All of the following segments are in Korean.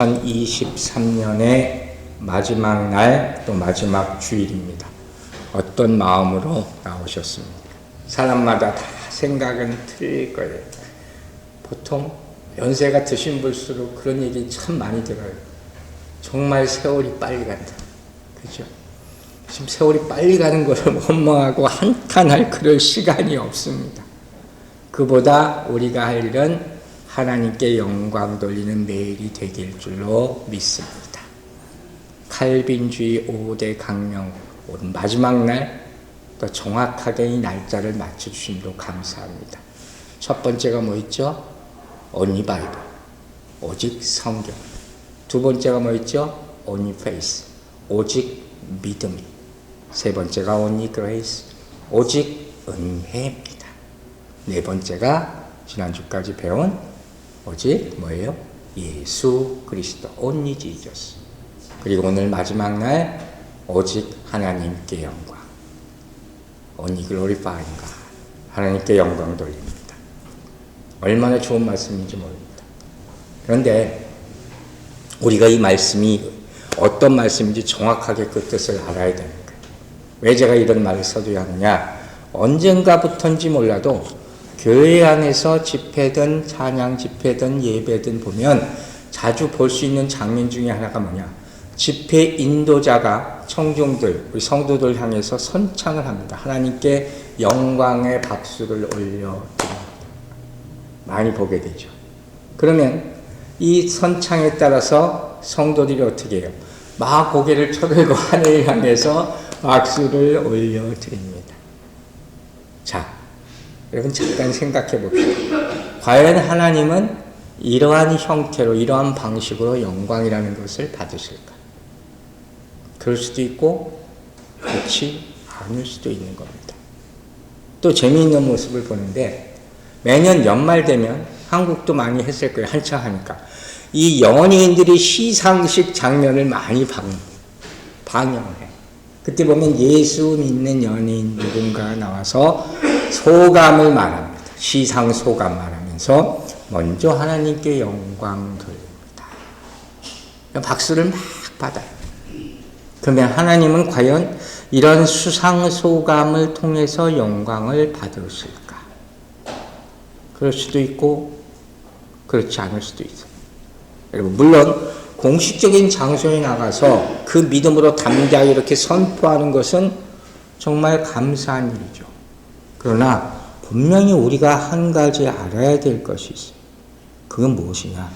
2023년의 마지막 날, 또 마지막 주일입니다. 어떤 마음으로 나오셨습니까? 사람마다 다 생각은 틀릴 거예요. 보통 연세가 드신 분일수록 그런 얘기 참 많이 들어요. 정말 세월이 빨리 간다. 그죠? 지금 세월이 빨리 가는 것을 원망하고 한탄할 그럴 시간이 없습니다. 그보다 우리가 할 일은 하나님께 영광 돌리는 매일이 되길 줄로 믿습니다. 칼빈주의 5대 강령, 오늘 마지막 날, 또 정확하게 이 날짜를 맞춰주심도 감사합니다. 첫 번째가 뭐 있죠? Only Bible, 오직 성경. 두 번째가 뭐 있죠? Only Faith, 오직 믿음. 세 번째가 Only Grace, 오직 은혜입니다. 네 번째가 지난주까지 배운 오직 뭐예요? 예수 그리스도, Only Jesus. 그리고 오늘 마지막 날 오직 하나님께 영광, Only Glorifying God, 하나님께 영광 돌립니다. 얼마나 좋은 말씀인지 모릅니다. 그런데 우리가 이 말씀이 어떤 말씀인지 정확하게 그 뜻을 알아야 되는 거예요. 왜 제가 이런 말을 써줘야 하느냐? 언젠가부터인지 몰라도 교회 안에서 집회든 찬양 집회든 예배든 보면 자주 볼 수 있는 장면 중에 하나가 뭐냐? 집회 인도자가 청중들, 우리 성도들 향해서 선창을 합니다. 하나님께 영광의 박수를 올려드립니다. 많이 보게 되죠. 그러면 이 선창에 따라서 성도들이 어떻게 해요? 막 고개를 쳐들고 하늘을 향해서 박수를 올려드립니다. 자, 여러분 잠깐 생각해 봅시다. 과연 하나님은 이러한 형태로, 이러한 방식으로 영광이라는 것을 받으실까? 그럴 수도 있고 그렇지 않을 수도 있는 겁니다. 또 재미있는 모습을 보는데 매년 연말 되면 한국도 많이 했을 거예요. 한창 하니까. 이 연예인들이 시상식 장면을 많이 방영을 해. 그때 보면 예수 믿는 연예인 누군가 나와서 소감을 말합니다. 시상 소감 말하면서 먼저 하나님께 영광 돌립니다. 박수를 막 받아요. 그러면 하나님은 과연 이런 수상 소감을 통해서 영광을 받으실까? 그럴 수도 있고 그렇지 않을 수도 있어요. 여러분, 물론 공식적인 장소에 나가서 그 믿음으로 담대하게 이렇게 선포하는 것은 정말 감사한 일이죠. 그러나 분명히 우리가 한 가지 알아야 될 것이 있어요. 그건 무엇이냐?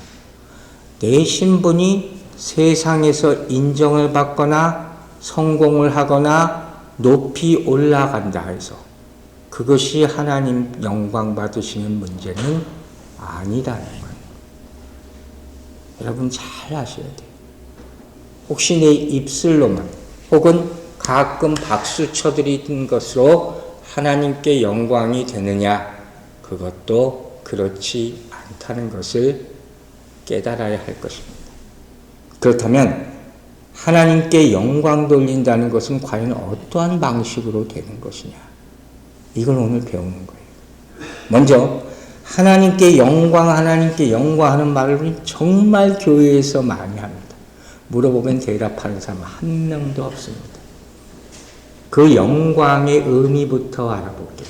내 신분이 세상에서 인정을 받거나 성공을 하거나 높이 올라간다 해서 그것이 하나님 영광 받으시는 문제는 아니라는 거예요. 여러분 잘 아셔야 돼요. 혹시 내 입술로만 혹은 가끔 박수 쳐드리는 것으로 하나님께 영광이 되느냐? 그것도 그렇지 않다는 것을 깨달아야 할 것입니다. 그렇다면 하나님께 영광 돌린다는 것은 과연 어떠한 방식으로 되는 것이냐? 이걸 오늘 배우는 거예요. 먼저 하나님께 영광 하는 말을 정말 교회에서 많이 합니다. 물어보면 대답하는 사람 한 명도 없습니다. 그 영광의 의미부터 알아볼게요.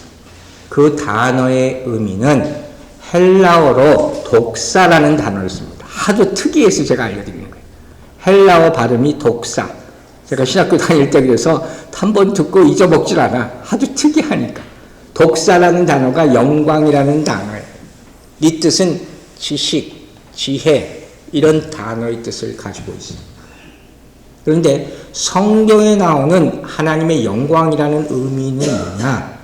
그 단어의 의미는 헬라어로 독사라는 단어를 씁니다. 하도 특이해서 제가 알려드리는 거예요. 헬라어 발음이 독사. 제가 신학교 다닐 때 그래서 한 번 듣고 잊어먹질 않아. 하도 특이하니까. 독사라는 단어가 영광이라는 단어예요. 이 뜻은 지식, 지혜 이런 단어의 뜻을 가지고 있습니다. 그런데 성경에 나오는 하나님의 영광이라는 의미는 뭐냐?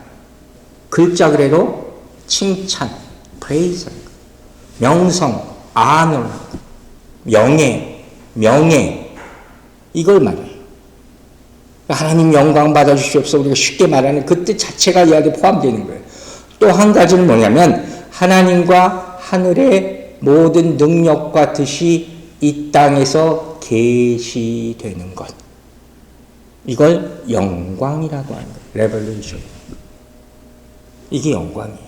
글자 그대로 칭찬, praise, 명성, honor, 명예 이걸 말해요. 하나님 영광 받아주시옵소서 우리가 쉽게 말하는 그 뜻 자체가 이 안에 포함되어 있는 거예요. 또 한 가지는 뭐냐면 하나님과 하늘의 모든 능력과 뜻이 이 땅에서 계시되는 것. 이걸 영광이라고 하는 거예요. 레벨레이션. 이게 영광이에요.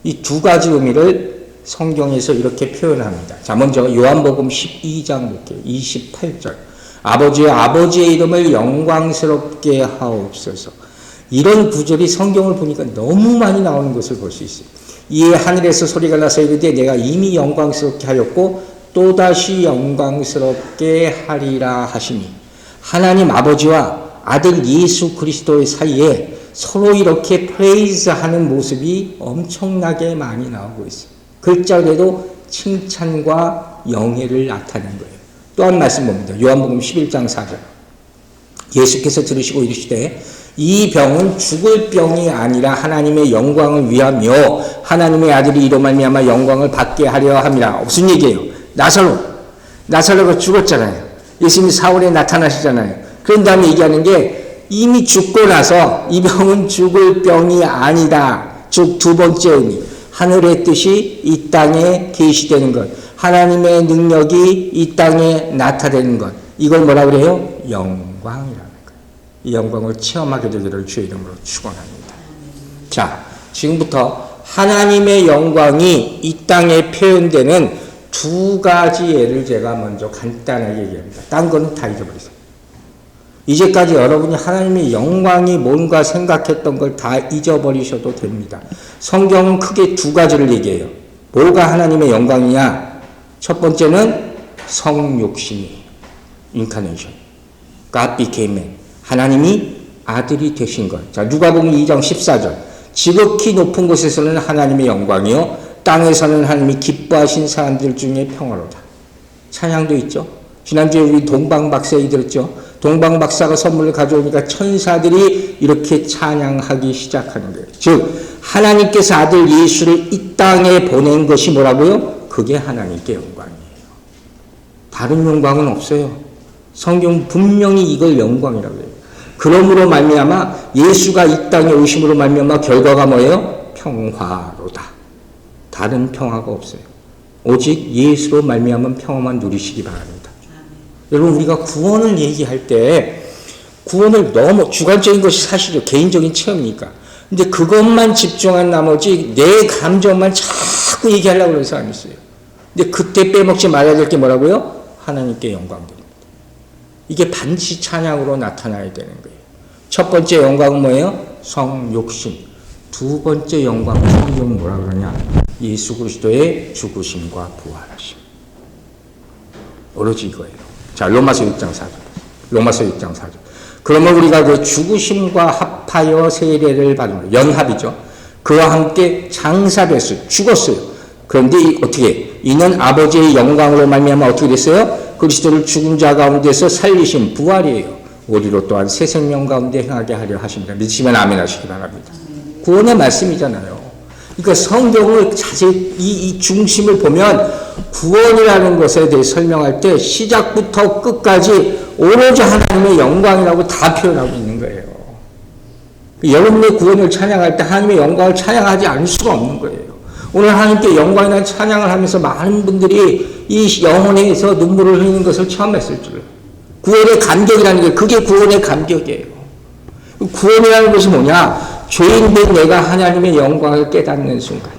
이 두 가지 의미를 성경에서 이렇게 표현합니다. 자, 먼저 요한복음 12장 볼게요. 28절. 아버지여 아버지의 이름을 영광스럽게 하옵소서. 이런 구절이 성경을 보니까 너무 많이 나오는 것을 볼 수 있어요. 이에 하늘에서 소리가 나서 이르되 내가 이미 영광스럽게 하였고 또다시 영광스럽게 하리라 하시니, 하나님 아버지와 아들 예수 그리스도의 사이에 서로 이렇게 프레이즈하는 모습이 엄청나게 많이 나오고 있어요. 글자로도 칭찬과 영예를 나타낸 거예요. 또 한 말씀 봅니다. 요한복음 11장 4절. 예수께서 들으시고 이르시되 이 병은 죽을 병이 아니라 하나님의 영광을 위하며 하나님의 아들이 이로 말미암아 영광을 받게 하려 함이라. 무슨 얘기예요? 나사로가 죽었잖아요. 예수님이 사울에 나타나시잖아요. 그런 다음에 얘기하는 게 이미 죽고 나서 이 병은 죽을 병이 아니다. 즉 두 번째 의미, 하늘의 뜻이 이 땅에 계시되는 것, 하나님의 능력이 이 땅에 나타내는 것, 이걸 뭐라 그래요? 영광이라는 거예요. 이 영광을 체험하게 되기를 주의 이름으로 축원합니다. 자, 지금부터 하나님의 영광이 이 땅에 표현되는 두 가지 예를 제가 먼저 간단하게 얘기합니다. 딴 거는 다 잊어버리세요. 이제까지 여러분이 하나님의 영광이 뭔가 생각했던 걸 다 잊어버리셔도 됩니다. 성경은 크게 두 가지를 얘기해요. 뭐가 하나님의 영광이냐? 첫 번째는 성육신이에요. 인카네이션. God became man. 하나님이 아들이 되신 것. 자, 누가복음 2장 14절. 지극히 높은 곳에서는 하나님의 영광이요 땅에서는 하나님이 기뻐하신 사람들 중에 평화로다. 찬양도 있죠. 지난주에 우리 동방박사 들었죠. 동방박사가 선물을 가져오니까 천사들이 이렇게 찬양하기 시작하는 거예요. 즉 하나님께서 아들 예수를 이 땅에 보낸 것이 뭐라고요? 그게 하나님께 영광이에요. 다른 영광은 없어요. 성경 분명히 이걸 영광이라고 해요. 그러므로 말미암아 예수가 이 땅에 오심으로 말미암아 결과가 뭐예요? 평화로다. 다른 평화가 없어요. 오직 예수로 말미암은 평화만 누리시기 바랍니다. 여러분, 우리가 구원을 얘기할 때 구원을 너무 주관적인 것이 사실이죠. 개인적인 체험이니까. 근데 그것만 집중한 나머지 내 감정만 자꾸 얘기하려고 그러는 사람이 있어요. 근데 그때 빼먹지 말아야 될 게 뭐라고요? 하나님께 영광 드립니다. 이게 반드시 찬양으로 나타나야 되는 거예요. 첫 번째 영광은 뭐예요? 성육신. 두 번째 영광은 성경은 뭐라 그러냐? 예수 그리스도의 죽으심과 부활하심. 오로지 이거예요. 자, 로마서 6장 4절. 로마서 6장 4절. 그러면 우리가 그 죽으심과 합하여 세례를 받은 거, 연합이죠. 그와 함께 장사됐어요. 죽었어요. 그런데 어떻게? 이는 아버지의 영광으로 말미암아 어떻게 됐어요? 그리스도를 죽은 자 가운데서 살리신 부활이에요. 우리로 또한 새 생명 가운데 행하게 하려 하십니다. 믿으시면 아멘 하시기 바랍니다. 구원의 말씀이잖아요. 그러니까 성경을 자세히 이 중심을 보면 구원이라는 것에 대해 설명할 때 시작부터 끝까지 오로지 하나님의 영광이라고 다 표현하고 있는 거예요. 여러분의 구원을 찬양할 때 하나님의 영광을 찬양하지 않을 수가 없는 거예요. 오늘 하나님께 영광이라는 찬양을 하면서 많은 분들이 이 영혼에서 눈물을 흘리는 것을 체험했을 줄. 구원의 감격이라는 게 그게 구원의 감격이에요. 구원이라는 것이 뭐냐? 죄인된 내가 하나님의 영광을 깨닫는 순간,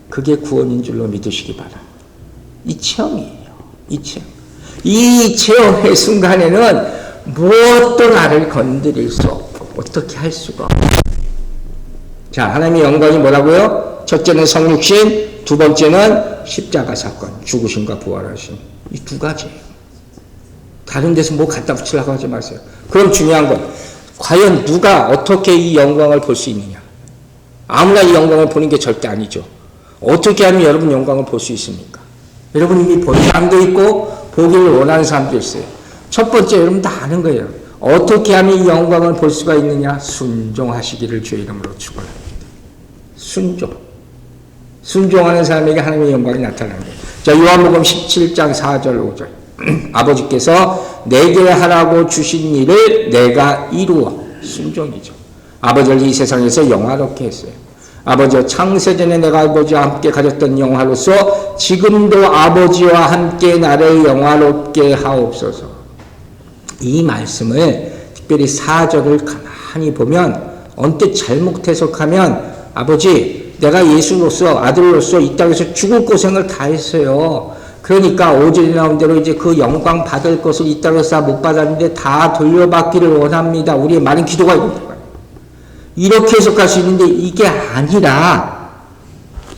그게 구원인 줄로 믿으시기 바랍니다. 이 체험이에요. 이 체험의 순간에는 무엇도 나를 건드릴 수 없고 어떻게 할 수가 없어요. 자, 하나님의 영광이 뭐라고요? 첫째는 성육신, 두 번째는 십자가 사건, 죽으심과 부활하심. 이 두 가지예요. 다른 데서 뭐 갖다 붙이려고 하지 마세요. 그럼 중요한 건 과연 누가 어떻게 이 영광을 볼 수 있느냐? 아무나 이 영광을 보는 게 절대 아니죠. 어떻게 하면 여러분 영광을 볼 수 있습니까? 여러분 이미 본 사람도 있고 보기를 원하는 사람도 있어요. 첫 번째 여러분 다 아는 거예요. 어떻게 하면 이 영광을 볼 수가 있느냐? 순종하시기를 주의 이름으로 축원합니다. 순종하는 사람에게 하나님의 영광이 나타나는 거예요. 자, 요한복음 17장 4절 5절. 아버지께서 내게 하라고 주신 일을 내가 이루어. 순종이죠. 아버지를 이 세상에서 영화롭게 했어요. 아버지여, 창세전에 내가 아버지와 함께 가졌던 영화로서 지금도 아버지와 함께 나를 영화롭게 하옵소서. 이 말씀을 특별히 4절을 가만히 보면 언뜻 잘못 해석하면 아버지 내가 예수로서 아들로서 이 땅에서 죽을 고생을 다 했어요. 그러니까 5절에 나온 대로 이제 그 영광 받을 것을 이 땅에서 못 받았는데 다 돌려받기를 원합니다. 우리의 많은 기도가 있는 거예요. 이렇게 해석할 수 있는데 이게 아니라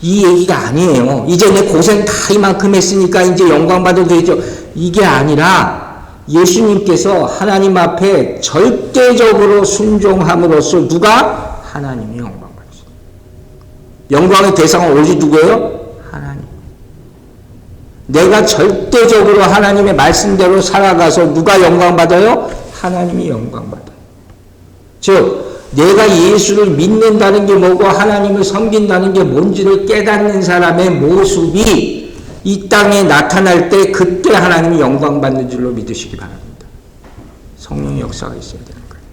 이 얘기가 아니에요. 이제 내 고생 다 이만큼 했으니까 이제 영광 받아도 되죠. 이게 아니라 예수님께서 하나님 앞에 절대적으로 순종함으로써 누가? 하나님이 영광 받으십니다. 영광의 대상은 오직 누구예요? 하나님. 내가 절대적으로 하나님의 말씀대로 살아가서 누가 영광 받아요? 하나님이 영광 받아요. 즉 내가 예수를 믿는다는 게 뭐고 하나님을 섬긴다는 게 뭔지를 깨닫는 사람의 모습이 이 땅에 나타날 때 그때 하나님이 영광 받는 줄로 믿으시기 바랍니다. 성령의 역사가 있어야 되는 거예요.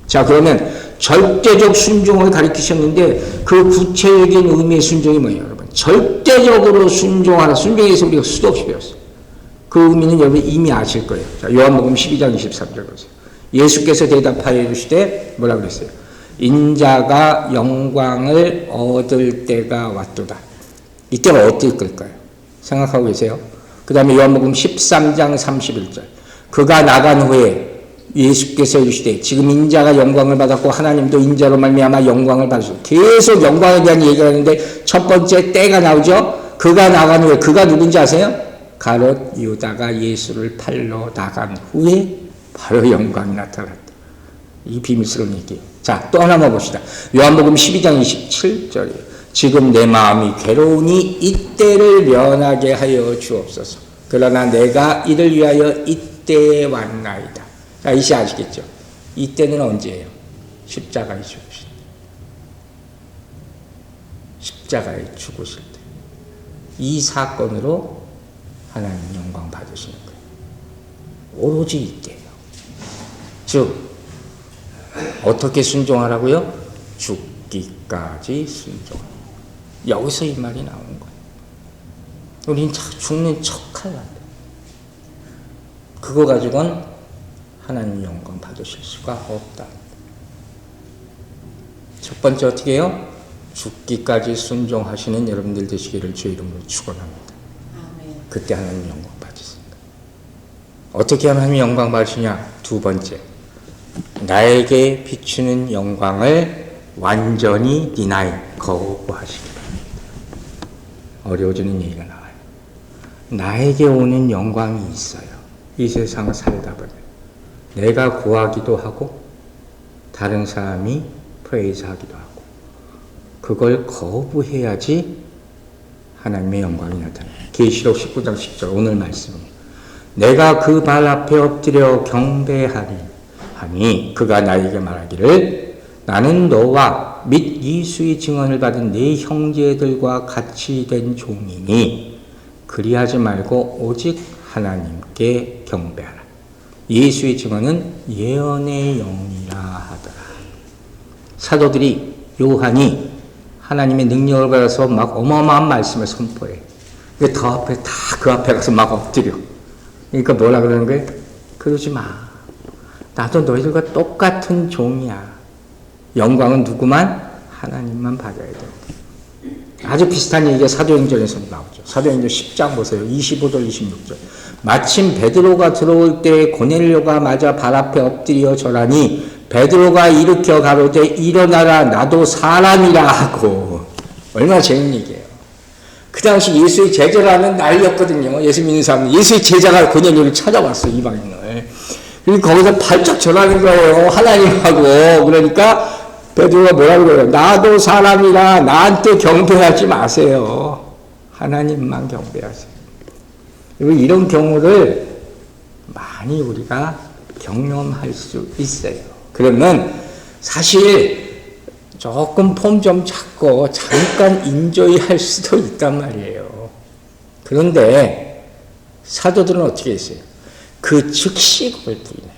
자, 그러면 절대적 순종을 가리키셨는데 그 구체적인 의미의 순종이 뭐예요, 여러분? 절대적으로 순종하라. 순종에 대해서 우리가 수도 없이 배웠어요. 그 의미는 여러분 이미 아실 거예요. 자, 요한복음 12장 23절 보세요. 예수께서 대답하여 이르시되 뭐라 그랬어요? 인자가 영광을 얻을 때가 왔도다. 이때가 어떨 걸까요? 생각하고 계세요? 그 다음에 요한복음 13장 31절. 그가 나간 후에 예수께서 이르시되 지금 인자가 영광을 받았고 하나님도 인자로 말미암아 영광을 받으시고 계속 영광에 대한 얘기를 하는데 첫 번째 때가 나오죠. 그가 나간 후에 그가 누군지 아세요? 가롯 유다가 예수를 팔러 나간 후에 바로 영광이 나타났다. 이 비밀스러운 얘기예요. 자, 또 하나만 봅시다. 요한복음 12장 27절이에요. 지금 내 마음이 괴로우니 이때를 면하게 하여 주옵소서. 그러나 내가 이를 위하여 이때에 왔나이다. 자, 이시 아시겠죠? 이때는 언제예요? 십자가에 죽으실 때. 십자가에 죽으실 때. 이 사건으로 하나님 영광 받으시는 거예요. 오로지 이때예요. 즉 어떻게 순종하라고요? 죽기까지 순종. 여기서 이 말이 나오는 거예요. 우린 죽는 척하려고 해요. 그거 가지고는 하나님 영광 받으실 수가 없다. 첫 번째 어떻게 해요? 죽기까지 순종하시는 여러분들 되시기를 주의 이름으로 축원합니다. 그때 하나님 영광 받으십니다. 어떻게 하면 하나님 영광 받으시냐? 두 번째, 나에게 비추는 영광을 완전히 deny, 거부하시기 바랍니다. 어려워지는 얘기가 나와요. 나에게 오는 영광이 있어요. 이 세상을 살다 보면 내가 구하기도 하고 다른 사람이 프레이즈하기도 하고 그걸 거부해야지 하나님의 영광이 나타나요. 계시록 19장 10절 오늘 말씀이에요. 내가 그 발 앞에 엎드려 경배하니 하니 그가 나에게 말하기를 나는 너와 및 예수의 증언을 받은 네 형제들과 같이 된 종이니 그리하지 말고 오직 하나님께 경배하라. 예수의 증언은 예언의 영이라 하더라. 사도들이 요한이 하나님의 능력을 받아서 막 어마어마한 말씀을 선포해. 그 앞에 가서 막 엎드려. 그러니까 뭐라 그러는 거예요? 그러지 마. 나도 너희들과 똑같은 종이야. 영광은 누구만? 하나님만 받아야 돼. 아주 비슷한 얘기가 사도행전에서 나오죠. 사도행전 10장 보세요. 25절 26절. 마침 베드로가 들어올 때 고넬료가 맞아 발 앞에 엎드려 절하니 베드로가 일으켜 가로되 일어나라 나도 사람이라 하고. 얼마나 재밌는 얘기예요. 그 당시 예수의 제자라는 난리였거든요. 예수 믿는 사람은. 예수의 제자가 고넬료를 찾아왔어, 이방인을. 그리고 거기서 발작 전하는 거예요. 하나님하고. 그러니까 베드로가 뭐라고 그래요? 나도 사람이라 나한테 경배하지 마세요. 하나님만 경배하세요. 이런 경우를 많이 우리가 경험할 수 있어요. 그러면 사실 조금 폼 좀 잡고 잠깐 인조이 할 수도 있단 말이에요. 그런데 사도들은 어떻게 했어요? 그 즉시 그걸 부인해.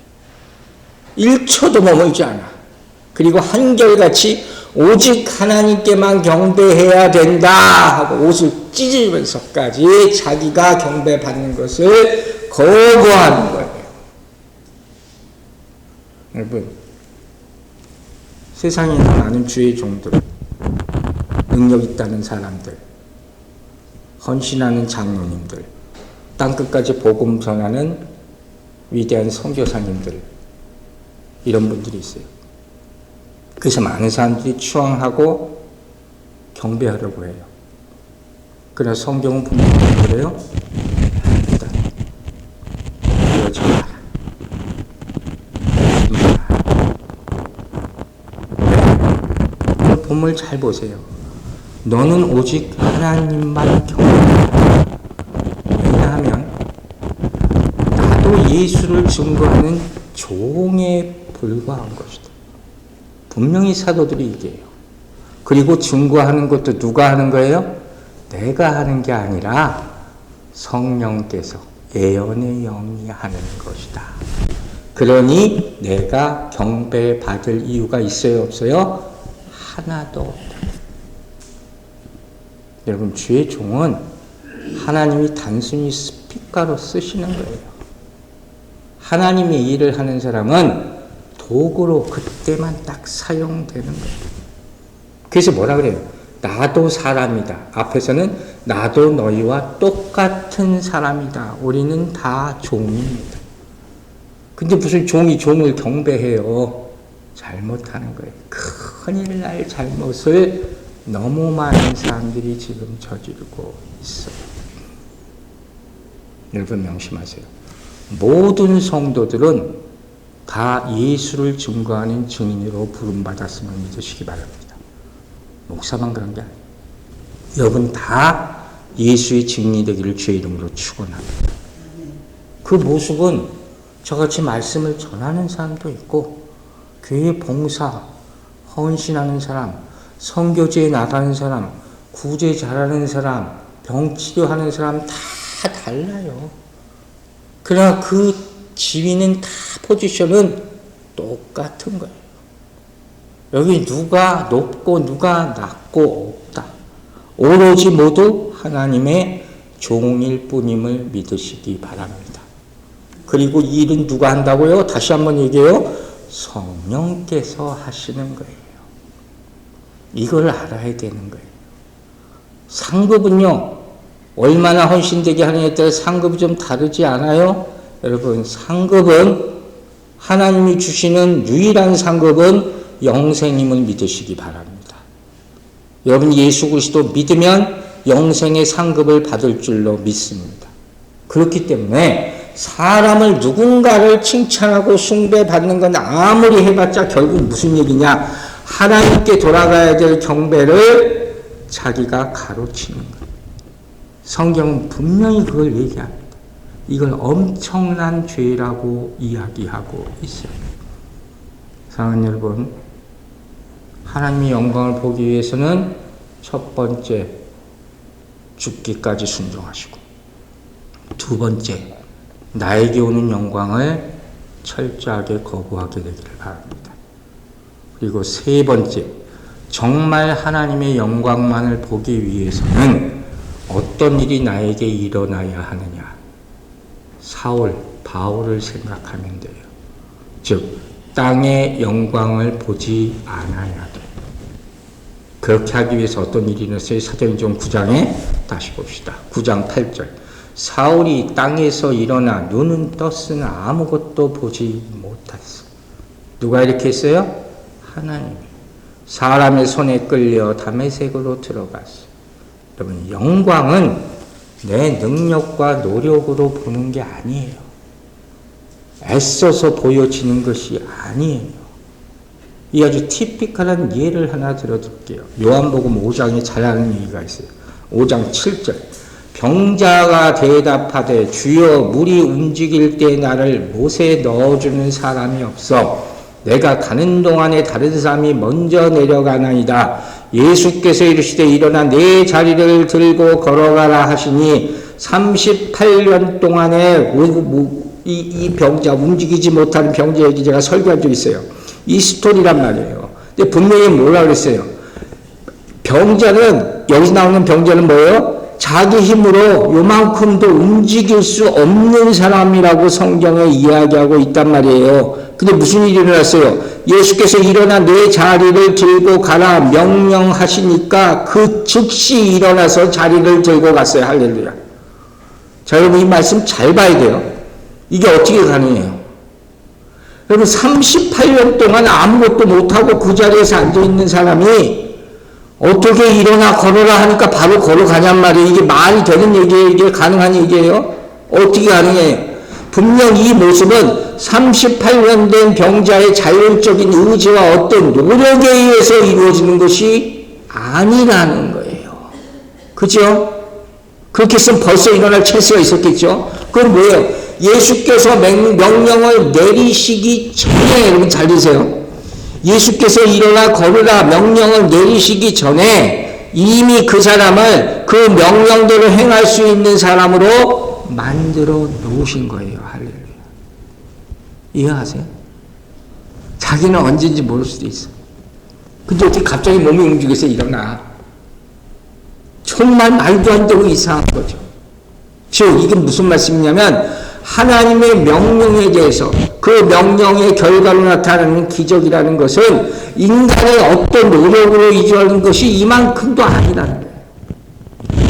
1초도 머물지 않아. 그리고 한결같이 오직 하나님께만 경배해야 된다 하고 옷을 찢으면서까지 자기가 경배받는 것을 거부하는 거예요. 여러분, 세상에 있는 많은 주의 종들 능력 있다는 사람들, 헌신하는 장로님들, 땅끝까지 복음 전하는 위대한 선교사님들, 이런 분들이 있어요. 그래서 많은 사람들이 추앙하고 경배하려고 해요. 그러나 성경은 분명히 그래요. 일단 이러지 마라. 오늘 본문을 잘 보세요. 너는 오직 하나님만 경배하라. 왜냐하면 나도 예수를 증거하는 종에 불과한 것이다. 분명히 사도들이 얘기해요. 그리고 증거하는 것도 누가 하는 거예요? 내가 하는 게 아니라 성령께서 예언의 영이 하는 것이다. 그러니 내가 경배받을 이유가 있어요? 없어요? 하나도 없다. 여러분, 주의 종은 하나님이 단순히 스피커로 쓰시는 거예요. 하나님의 일을 하는 사람은 도구로 그때만 딱 사용되는 거예요. 그래서 뭐라 그래요? 나도 사람이다. 앞에서는 나도 너희와 똑같은 사람이다. 우리는 다 종입니다. 근데 무슨 종이 종을 경배해요? 잘못하는 거예요. 큰일 날 잘못을 너무 많은 사람들이 지금 저지르고 있어요. 여러분 명심하세요. 모든 성도들은 다 예수를 증거하는 증인으로 부름받았음을 믿으시기 바랍니다. 목사만 그런 게 아니에요. 여러분 다 예수의 증인이 되기를 주의 이름으로 축원합니다. 그 모습은 저같이 말씀을 전하는 사람도 있고, 교회 봉사, 헌신하는 사람, 선교제에 나가는 사람, 구제 잘하는 사람, 병 치료하는 사람 다 달라요. 그러나 그 지위는 다 포지션은 똑같은 거예요. 여기 누가 높고 누가 낮고 없다. 오로지 모두 하나님의 종일 뿐임을 믿으시기 바랍니다. 그리고 이 일은 누가 한다고요? 다시 한번 얘기해요. 성령께서 하시는 거예요. 이걸 알아야 되는 거예요. 상급은요, 얼마나 헌신되게 하느냐에 따라 상급이 좀 다르지 않아요? 여러분, 상급은 하나님이 주시는 유일한 상급은 영생임을 믿으시기 바랍니다. 여러분 예수 그리스도 믿으면 영생의 상급을 받을 줄로 믿습니다. 그렇기 때문에 사람을 누군가를 칭찬하고 숭배받는 건 아무리 해봤자 결국 무슨 얘기냐? 하나님께 돌아가야 될 경배를 자기가 가로치는 거예요. 성경은 분명히 그걸 얘기합니다. 이걸 엄청난 죄라고 이야기하고 있어요. 사랑하는 여러분, 하나님의 영광을 보기 위해서는 첫 번째, 죽기까지 순종하시고, 두 번째, 나에게 오는 영광을 철저하게 거부하게 되기를 바랍니다. 그리고 세 번째, 정말 하나님의 영광만을 보기 위해서는 어떤 일이 나에게 일어나야 하느냐? 사울, 바울을 생각하면 돼요. 즉, 땅의 영광을 보지 않아야 돼. 그렇게 하기 위해서 어떤 일이 일어났어요? 사도행전 9장에 다시 봅시다. 9장 8절. 사울이 땅에서 일어나 눈은 떴으나 아무것도 보지 못했어. 누가 이렇게 했어요? 하나님이. 사람의 손에 끌려 다메섹으로 들어갔어. 여러분, 영광은 내 능력과 노력으로 보는 게 아니에요. 애써서 보여지는 것이 아니에요. 이 아주 티피컬한 예를 하나 들어드릴게요. 요한복음 5장에 잘 아는 얘기가 있어요. 5장 7절. 병자가 대답하되 주여 물이 움직일 때 나를 못에 넣어주는 사람이 없어. 내가 가는 동안에 다른 사람이 먼저 내려가나이다. 예수께서 이르시되 일어나 내 자리를 들고 걸어가라 하시니 38년 동안에 이 병자, 움직이지 못하는 병자 얘기 제가 설교한 적이 있어요. 이 스토리란 말이에요. 근데 분명히 뭐라 그랬어요? 병자는, 여기서 나오는 병자는 뭐예요? 자기 힘으로 요만큼도 움직일 수 없는 사람이라고 성경에 이야기하고 있단 말이에요. 근데 무슨 일이 일어났어요? 예수께서 일어나 내 자리를 들고 가라 명령하시니까 그 즉시 일어나서 자리를 들고 갔어요. 할렐루야. 자, 여러분 이 말씀 잘 봐야 돼요. 이게 어떻게 가능해요? 여러분 38년 동안 아무것도 못하고 그 자리에서 앉아있는 사람이 어떻게 일어나 걸어라 하니까 바로 걸어가냔 말이에요. 이게 말이 되는 얘기예요? 이게 가능한 얘기예요? 어떻게 가능해요? 분명 이 모습은 38년 된 병자의 자율적인 의지와 어떤 노력에 의해서 이루어지는 것이 아니라는 거예요. 그죠? 그렇게 했으면 벌써 일어날 찬스가 있었겠죠? 그건 뭐예요? 예수께서 명령을 내리시기 전에, 여러분 잘 들으세요. 예수께서 일어나 걸으라 명령을 내리시기 전에 이미 그 사람을 그 명령대로 행할 수 있는 사람으로 만들어 놓으신 거예요. 할렐루야. 이해하세요? 자기는 언제인지 모를 수도 있어. 근데 어떻게 갑자기 몸이 움직여서 일어나? 정말 말도 안 되고 이상한 거죠. 즉 이게 무슨 말씀이냐면 하나님의 명령에 대해서 그 명령의 결과로 나타나는 기적이라는 것은 인간의 어떤 노력으로 이루어지는 것이 이만큼도 아니라는 거예요.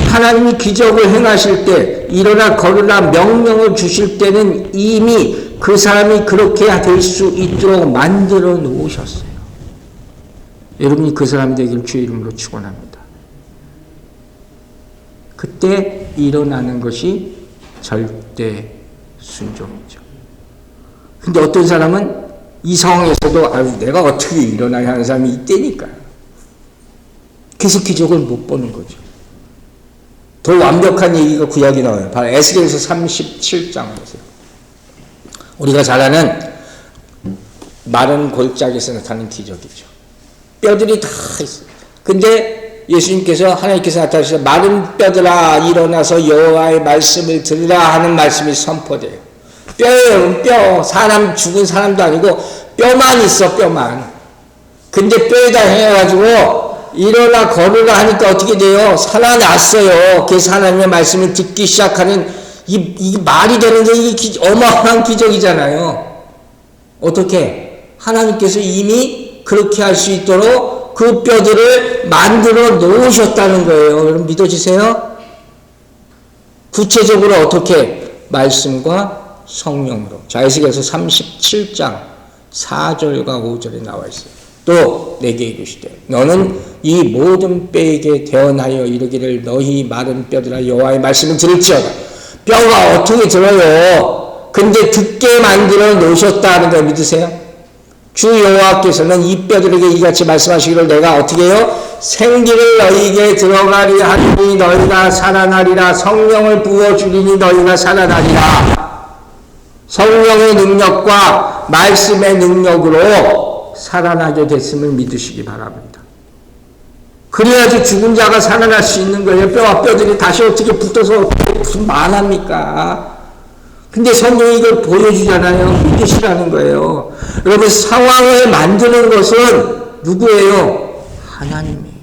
하나님이 기적을 행하실 때 일어나 걸으라 명령을 주실 때는 이미 그 사람이 그렇게 될 수 있도록 만들어 놓으셨어요. 여러분이 그 사람이 되기를 주의 이름으로 축원합니다. 그때 일어나는 것이 절대 순종이죠. 근데 어떤 사람은 이 상황에서도 아유 내가 어떻게 일어나야 하는 사람이 있다니까요. 그래서 기적을 못 보는 거죠. 더 완벽한 얘기가 구약이 나와요. 바로 에스겔서 37장 보세요. 우리가 잘 아는 마른 골짜기에서 나타나는 기적이죠. 뼈들이 다 있어요. 근데 예수님께서 하나님께서 나타나셔서 마른 뼈들아 일어나서 여호와의 말씀을 들으라 하는 말씀이 선포돼요. 뼈예요. 뼈. 사람 죽은 사람도 아니고 뼈만 있어. 뼈만. 근데 뼈에다 해가지고 일어나 걸으라 하니까 어떻게 돼요? 살아났어요. 그래서 하나님의 말씀을 듣기 시작하는 이 말이 되는 게 이게 어마어마한 기적이잖아요. 어떻게? 하나님께서 이미 그렇게 할 수 있도록 그 뼈들을 만들어 놓으셨다는 거예요. 여러분 믿어지세요? 구체적으로 어떻게? 말씀과 성령으로. 자, 에스겔서 37장 4절과 5절에 나와 있어요. 또 내게 이르시되 너는 이 모든 뼈에게 대언하여 이르기를 너희 마른 뼈들아 여호와의 말씀을 들을지어다. 뼈가 어떻게 들어요? 근데 듣게 만들어 놓으셨다는 걸 믿으세요? 주 여호와께서는 이 뼈들에게 이같이 말씀하시기를 내가 어떻게 해요? 생기를 너희에게 들어가리 하니 너희가 살아나리라. 성령을 부어주리니 너희가 살아나리라. 성령의 능력과 말씀의 능력으로 살아나게 됐음을 믿으시기 바랍니다. 그래야지 죽은 자가 살아날 수 있는 거예요. 뼈와 뼈들이 다시 어떻게 붙어서 무슨 말합니까? 근데 성경이 이걸 보여주잖아요. 믿으시라는 거예요. 여러분 상황을 만드는 것은 누구예요? 하나님이에요.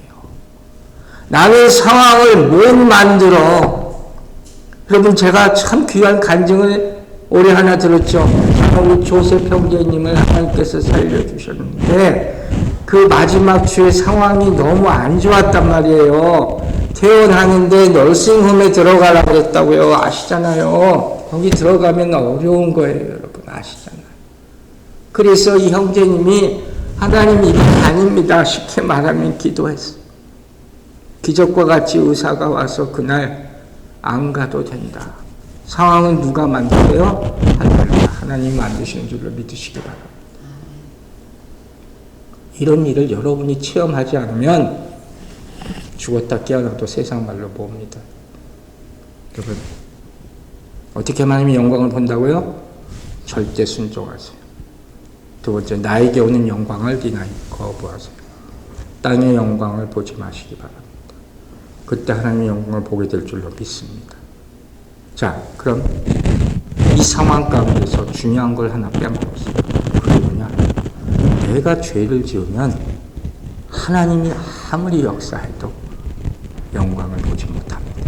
나는 상황을 못 만들어. 여러분 제가 참 귀한 간증을 올해 하나 들었죠. 우리 조셉 형제님을 하나님께서 살려주셨는데 그 마지막 주에 상황이 너무 안 좋았단 말이에요. 퇴원하는데 널싱홈에 들어가라고 그랬다고요. 아시잖아요. 거기 들어가면 어려운 거예요. 여러분 아시잖아요. 그래서 이 형제님이 하나님 이건 아닙니다. 쉽게 말하면 기도했어요. 기적과 같이 의사가 와서 그날 안 가도 된다. 상황은 누가 만들어요? 하나님 만드시는 줄로 믿으시기 바랍니다. 이런 일을 여러분이 체험하지 않으면 죽었다 깨어나도 세상 말로 봅니다. 여러분 어떻게 하나님의 영광을 본다고요? 절대 순종하세요. 두 번째, 나에게 오는 영광을 디나이 거부하세요. 땅의 영광을 보지 마시기 바랍니다. 그때 하나님의 영광을 보게 될 줄로 믿습니다. 자, 그럼 이 상황 가운데서 중요한 걸 하나 빼먹었어요. 그게 뭐냐? 내가 죄를 지으면 하나님이 아무리 역사해도 영광을 보지 못합니다.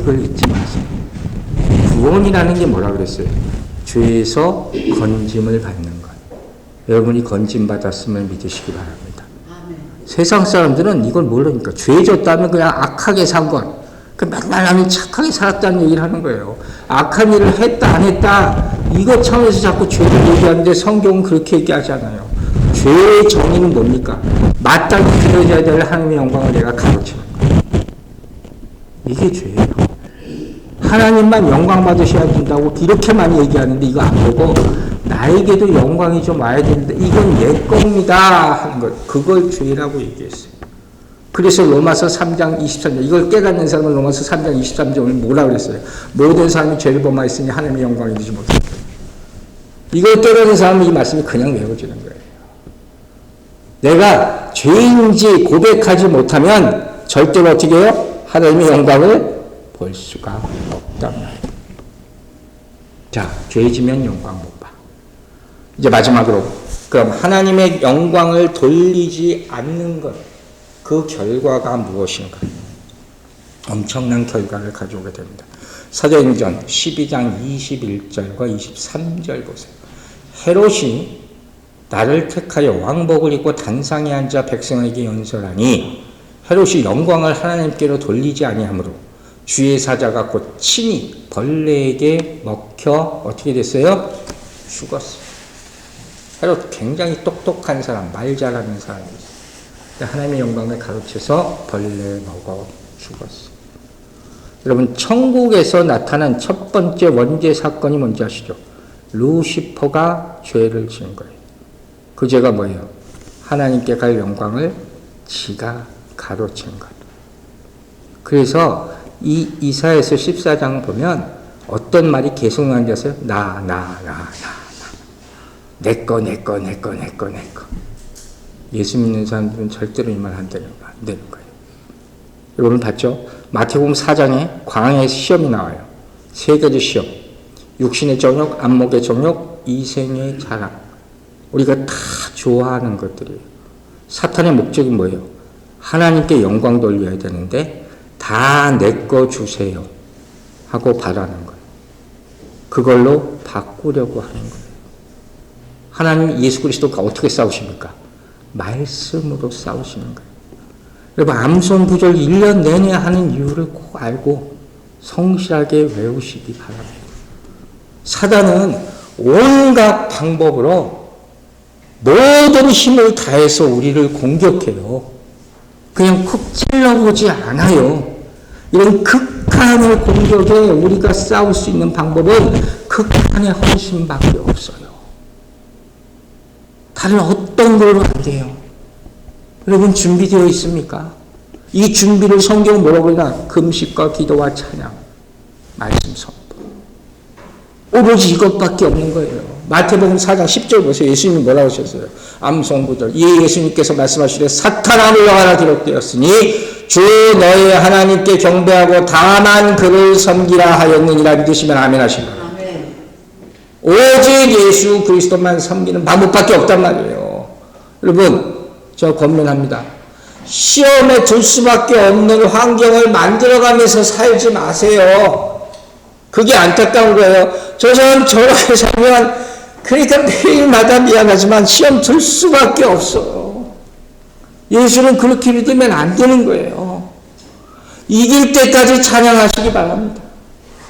이걸 잊지 마세요. 구원이라는 게 뭐라 그랬어요? 죄에서 건짐을 받는 것. 여러분이 건짐 받았음을 믿으시기 바랍니다. 아멘. 세상 사람들은 이걸 모르니까 죄 졌다면 그냥 악하게 산 것. 맨날 나는 착하게 살았다는 얘기를 하는 거예요. 악한 일을 했다 안 했다 이것 차원에서 자꾸 죄를 얘기하는데 성경은 그렇게 얘기하지 않아요. 죄의 정의는 뭡니까? 마땅히 드려져야 될 하나님의 영광을 내가 가로채는 거예요. 이게 죄예요. 하나님만 영광 받으셔야 된다고 이렇게 많이 얘기하는데 이거 안 보고 나에게도 영광이 좀 와야 되는데 이건 내 겁니다 하는 것. 그걸 죄라고 얘기했어요. 그래서 로마서 3장 23절 이걸 깨닫는 사람은 로마서 3장 23절을 뭐라 그랬어요? 모든 사람이 죄를 범하였으니 하나님의 영광을 이루지 못한다. 이걸 깨닫는 사람은 이 말씀이 그냥 외워지는 거예요. 내가 죄인지 고백하지 못하면 절대로 어떻게 해요? 하나님의 영광을 볼 수가 없단 말이에요. 자, 죄지면 영광 못 봐. 이제 마지막으로 그럼 하나님의 영광을 돌리지 않는 것 그 결과가 무엇인가? 엄청난 결과를 가져오게 됩니다. 사도행전 12장 21절과 23절 보세요. 헤롯이 나를 택하여 왕복을 입고 단상에 앉아 백성에게 연설하니 헤롯이 영광을 하나님께로 돌리지 아니하므로 주의 사자가 곧 친히 벌레에게 먹혀 어떻게 됐어요? 죽었어요. 헤롯 굉장히 똑똑한 사람, 말 잘하는 사람이었어요. 하나님의 영광을 가로채서 벌레에 먹어 죽었어요. 여러분 천국에서 나타난 첫 번째 원죄 사건이 뭔지 아시죠? 루시퍼가 죄를 지은 거예요. 그 죄가 뭐예요? 하나님께 갈 영광을 지가 가로챈 것. 그래서 이 이사야서 14장 보면 어떤 말이 계속 나오는지 아세요? 나. 내 거. 예수 믿는 사람들은 절대로 이 말 안 되는 거예요. 여러분 봤죠? 마태복음 4장에 광야에서 시험이 나와요. 세 가지 시험. 육신의 정욕, 안목의 정욕, 이생의 자랑. 우리가 다 좋아하는 것들이에요. 사탄의 목적이 뭐예요? 하나님께 영광 돌려야 되는데 다 내 거 주세요 하고 바라는 거예요. 그걸로 바꾸려고 하는 거예요. 하나님 예수 그리스도가 어떻게 싸우십니까? 말씀으로 싸우시는 거예요. 여러분 암송 구절 1년 내내 하는 이유를 꼭 알고 성실하게 외우시기 바랍니다. 사단은 온갖 방법으로 모든 힘을 다해서 우리를 공격해요. 그냥 콕 찔러보지 않아요. 이런 극한의 공격에 우리가 싸울 수 있는 방법은 극한의 헌신밖에 없어요. 다른 어떤 걸로 안 돼요. 여러분 준비되어 있습니까? 이 준비를 성경은 뭐라고 하나? 금식과 기도와 찬양, 말씀 선포. 오로지 이것밖에 없는 거예요. 마태복음 4장 10절 보세요. 예수님이 뭐라고 하셨어요? 암송 9절. 예수님께서 말씀하시되 사탄아 물러가라 기록되었으니 주 너의 하나님께 경배하고 다만 그를 섬기라 하였느니라 믿으시면 아멘 하시라. 오직 예수 그리스도만 섬기는 방법밖에 없단 말이에요. 여러분 저 권면합니다. 시험에 들 수밖에 없는 환경을 만들어가면서 살지 마세요. 그게 안타까운 거예요. 저 사람 저렇게 살면 그러니까 매일마다 미안하지만 시험 들 수밖에 없어요. 예수는 그렇게 믿으면 안 되는 거예요. 이길 때까지 찬양하시기 바랍니다.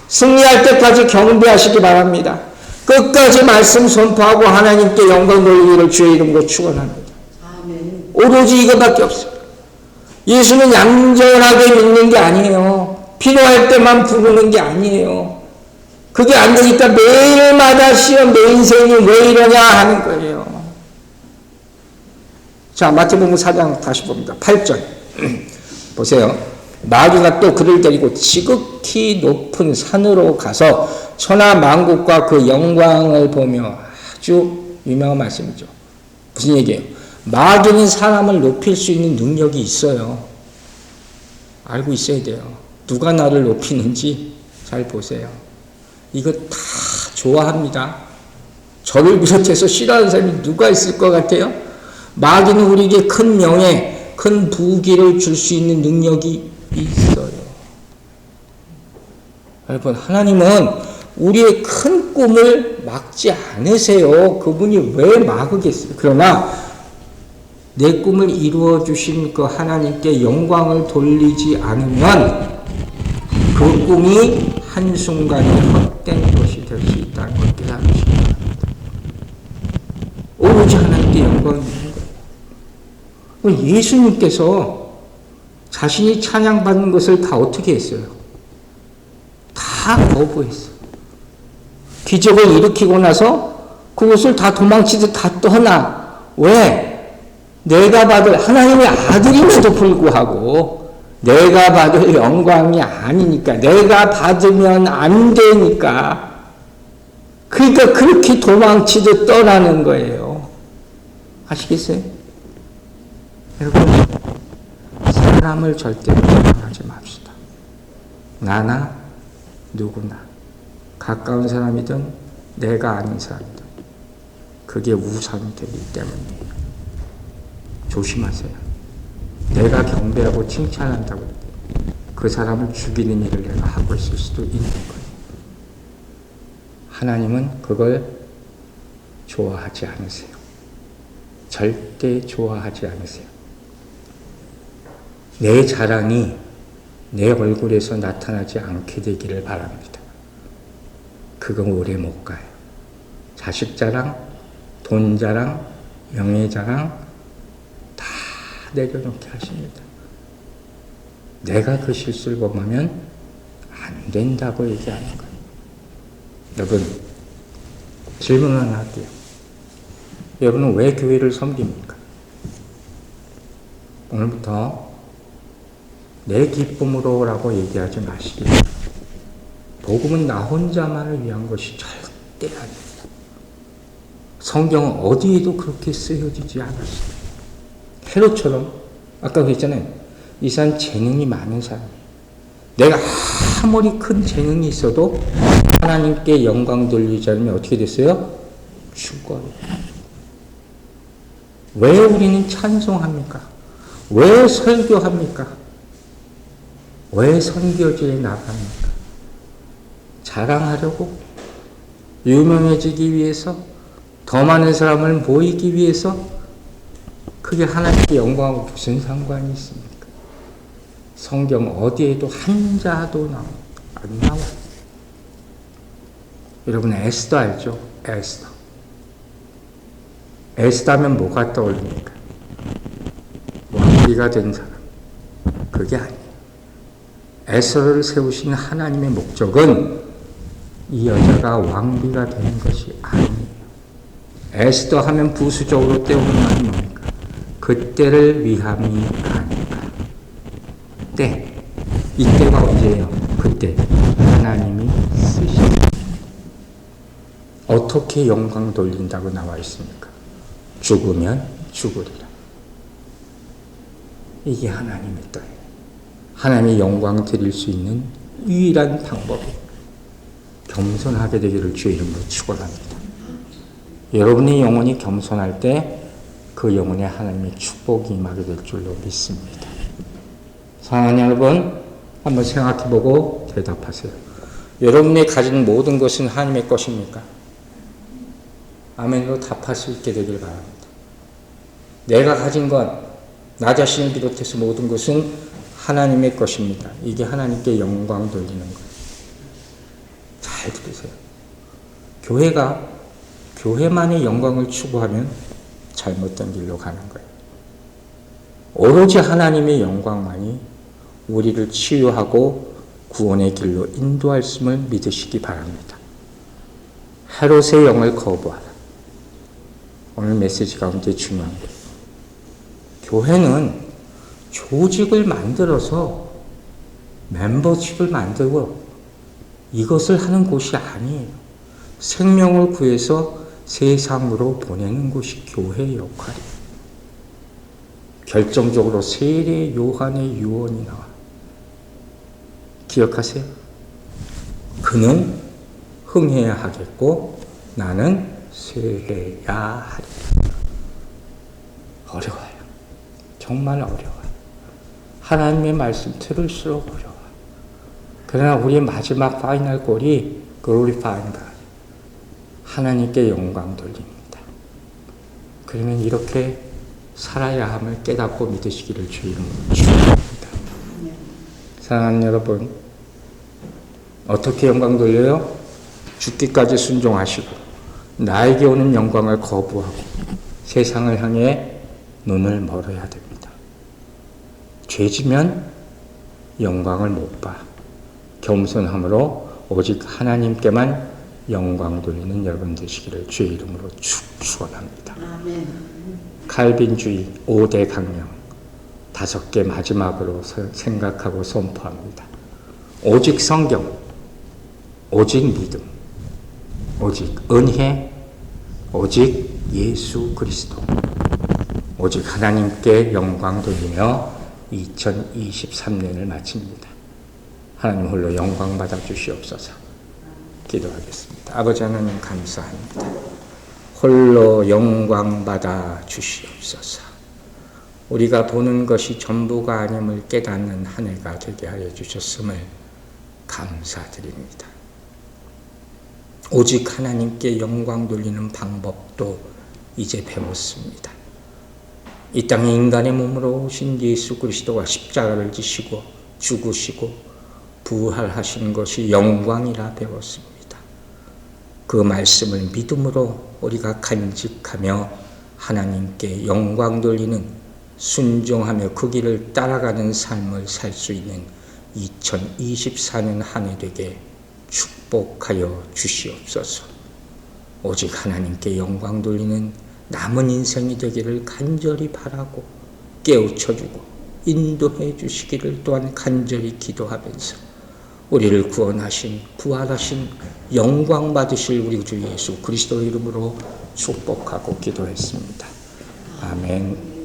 승리할 때까지 경배하시기 바랍니다. 끝까지 말씀 선포하고 하나님께 영광 돌리기를 주의 이름으로 축원합니다. 아멘. 오로지 이것밖에 없어요. 예수는 얌전하게 믿는 게 아니에요. 필요할 때만 부르는 게 아니에요. 그게 안 되니까 매일마다 시험 내 인생이 왜 이러냐 하는 거예요. 자, 마태복음 4장 다시 봅니다. 8절 보세요. 마귀가 또 그를 데리고 지극히 높은 산으로 가서 천하 만국과 그 영광을 보며 아주 유명한 말씀이죠. 무슨 얘기예요? 마귀는 사람을 높일 수 있는 능력이 있어요. 알고 있어야 돼요. 누가 나를 높이는지 잘 보세요. 이거 다 좋아합니다. 저를 비롯해서 싫어하는 사람이 누가 있을 것 같아요? 마귀는 우리에게 큰 명예, 큰 부귀를 줄 수 있는 능력이 있어요. 여러분, 하나님은 우리의 큰 꿈을 막지 않으세요. 그분이 왜 막으겠어요? 그러나 내 꿈을 이루어 주신 그 하나님께 영광을 돌리지 않으면 그 꿈이 한순간에 헛된 것이 될 수 있다는 걸 깨달으시기 바랍니다. 오로지 하나님께 영광을 드리는 거예요. 예수님께서 자신이 찬양받는 것을 다 어떻게 했어요? 다 거부했어요. 기적을 일으키고 나서 그것을 다 도망치듯 다 떠나. 왜? 내가 받을 하나님의 아들임에도 불구하고 내가 받을 영광이 아니니까, 내가 받으면 안 되니까, 그러니까 그렇게 도망치듯 떠나는 거예요. 아시겠어요? 여러분, 사람을 절대로 사랑하지 맙시다. 나나 누구나, 가까운 사람이든 내가 아는 사람이든 그게 우상이 되기 때문이에요. 조심하세요. 내가 경배하고 칭찬한다고 그 사람을 죽이는 일을 내가 하고 있을 수도 있는 거예요. 하나님은 그걸 좋아하지 않으세요. 절대 좋아하지 않으세요. 내 자랑이 내 얼굴에서 나타나지 않게 되기를 바랍니다. 그건 오래 못 가요. 자식 자랑, 돈 자랑, 명예 자랑 다 내려놓게 하십니다. 내가 그 실수를 범하면 안 된다고 얘기하는 거예요. 여러분, 질문 하나 할게요. 여러분은 왜 교회를 섬깁니까? 오늘부터 내 기쁨으로 라고 얘기하지 마시기 바랍니다. 복음은 나 혼자만을 위한 것이 절대 아닙니다. 성경은 어디에도 그렇게 쓰여지지 않았습니다. 헤롯처럼 아까 그랬잖아요. 이 사람 재능이 많은 사람이에요. 내가 아무리 큰 재능이 있어도 하나님께 영광 돌리지 않으면 어떻게 됐어요? 죽어요. 왜 우리는 찬송합니까? 왜 설교합니까? 왜 선교지에 나갑니까? 자랑하려고? 유명해지기 위해서? 더 많은 사람을 모이기 위해서? 그게 하나님께 영광하고 무슨 상관이 있습니까? 성경 어디에도 한자도 안 나와요. 여러분, 에스더 알죠? 에스더. 에스더 하면 뭐가 떠올립니까? 왕비가 된 사람. 그게 아니에요. 에스더를 세우신 하나님의 목적은 이 여자가 왕비가 되는 것이 아니에요. 에스더 하면 부수적으로 때우는 말이 뭡니까? 그때를 위함이 아닌가. 이때가 언제예요? 그때 하나님이 쓰신. 어떻게 영광 돌린다고 나와 있습니까? 죽으면 죽으리라. 이게 하나님의 뜻이에요. 하나님의 영광 드릴 수 있는 유일한 방법이 겸손하게 되기를 주의 이름으로 축원합니다. 여러분의 영혼이 겸손할 때 그 영혼에 하나님의 축복이 임하게 될 줄로 믿습니다. 사랑하는 여러분, 한번 생각해보고 대답하세요. 여러분이 가진 모든 것은 하나님의 것입니까? 아멘으로 답할 수 있게 되길 바랍니다. 내가 가진 것, 나 자신을 비롯해서 모든 것은 하나님의 것입니다. 이게 하나님께 영광 돌리는 거예요. 잘 들으세요. 교회가 교회만의 영광을 추구하면 잘못된 길로 가는 거예요. 오로지 하나님의 영광만이 우리를 치유하고 구원의 길로 인도할음을 믿으시기 바랍니다. 헤롯의 영을 거부하라. 오늘 메시지 가운데 중요한 거예요. 교회는 조직을 만들어서 멤버십을 만들고 이것을 하는 곳이 아니에요. 생명을 구해서 세상으로 보내는 곳이 교회의 역할이에요. 결정적으로 세례 요한의 유언이 나와. 기억하세요? 그는 흥해야 하겠고 나는 쇠해야 하리라. 어려워요. 정말 어려워요. 하나님의 말씀 들을수록 어려워요. 그러나 우리의 마지막 파이널 골이 glorifying God, 하나님께 영광 돌립니다. 그러면 이렇게 살아야 함을 깨닫고 믿으시기를 주 이름으로 축원합니다. 사랑하는 여러분, 어떻게 영광 돌려요? 죽기까지 순종하시고 나에게 오는 영광을 거부하고 세상을 향해 눈을 멀어야 됩니다. 죄지면 영광을 못 봐. 겸손함으로 오직 하나님께만 영광 돌리는 여러분 되시기를 주의 이름으로 축원합니다. 칼빈주의 5대 강령 5개 마지막으로 생각하고 선포합니다. 오직 성경, 오직 믿음, 오직 은혜, 오직 예수 그리스도, 오직 하나님께 영광 돌리며 2023년을 마칩니다. 하나님 홀로 영광 받아 주시옵소서. 기도하겠습니다. 아버지 하나님 감사합니다. 홀로 영광 받아 주시옵소서. 우리가 보는 것이 전부가 아님을 깨닫는 한 해가 되게 하여 주셨음을 감사드립니다. 오직 하나님께 영광 돌리는 방법도 이제 배웠습니다. 이 땅에 인간의 몸으로 오신 예수 그리스도가 십자가를 지시고 죽으시고 부활하신 것이 영광이라 배웠습니다. 그 말씀을 믿음으로 우리가 간직하며 하나님께 영광 돌리는 순종하며 그 길을 따라가는 삶을 살 수 있는 2024년 한 해 되게 축복하여 주시옵소서. 오직 하나님께 영광 돌리는 남은 인생이 되기를 간절히 바라고 깨우쳐주고 인도해 주시기를 또한 간절히 기도하면서 우리를 구원하신 부활하신 영광 받으실 우리 주 예수 그리스도 이름으로 축복하고 기도했습니다. 아멘.